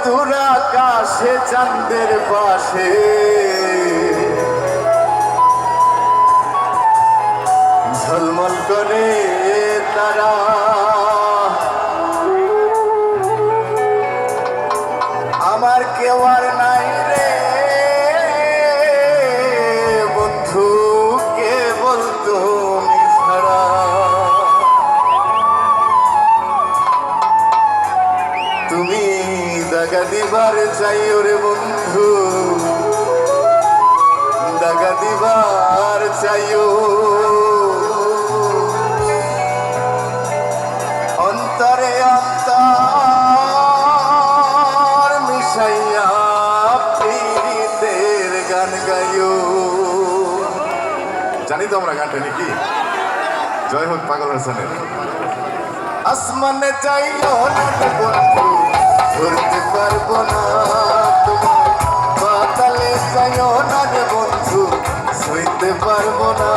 দূর আকাশে চাঁদের পাশে ঝলমল করে তারা, আমার কেউ আর নাই রে বন্ধু, কে বলতো ছাড়া। তুমি দাগা দিবার চাইও রে বন্ধু, দাগা দিবার চাইও, অন্তরে অন্তর মিশাইয়া পীড়িতের গান গাইও। জানি তো আমরা গানটা নাকি, জয় হোক পাগল হাসানের। আসমানে চাইও না বন্ধু, ধরতে পারবো না তোমার, পাতালে চাইও না রে বন্ধু, সইতে পারবো না।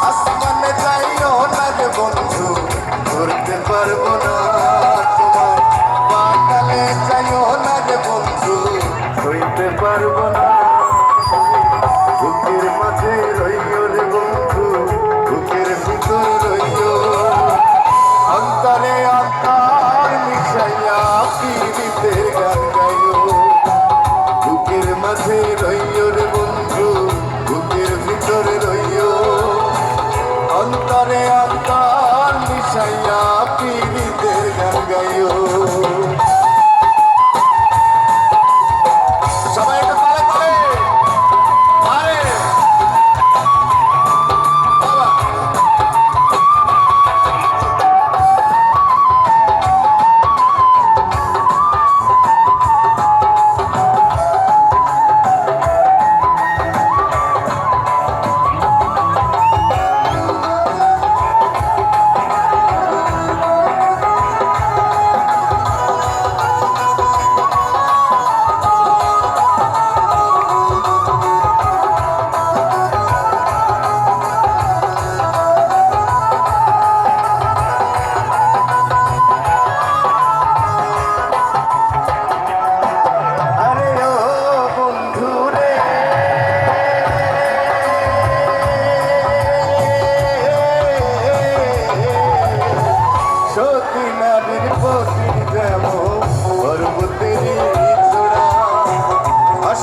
আসমানে চাইও না রে বন্ধু, ধরতে পারবো না তোমার, পাতালে চাইও না রে বন্ধু, সইতে পারবো না। বুকের মাঝে রইও রে বন্ধু, বুকের ভিতর রইও, অন্তরে অন্তর মিশাইয়া পীড়িতের গান গাইও। বুকের মাঝে রইও রে বন্ধু, বুকের ভিতরে রইও, অন্তরে অন্তর মিশাইয়া পীড়িতের গান গাইও। সবাই একটু তালে তালে আরে বাবা।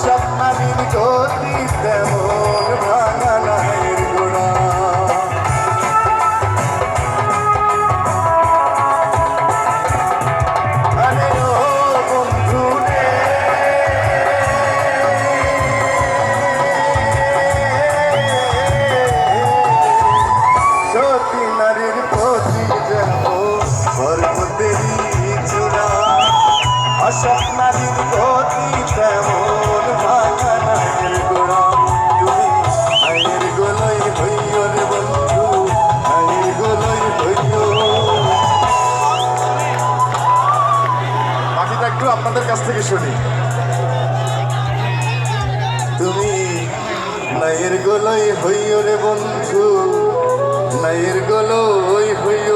স্বপ্নালীর গতি তেমন ভাঙা নাহের গোড়া, আরে ও বন্ধু রে সতী নারীর প্রতি যেমন পর্বতেরই চূড়া, স্বপ্নালীর গতি তেমন ভাঙা নাহের গোড়া। তুমি আয়ের গোলই হইও রে বন্ধু, আয়ের গোলই হইও। বাকিটা একটু আপনাদের কাছ থেকে শুনি। তুমি নায়ের গোলই হইও রে বন্ধু, নায়ের গোলই হইও।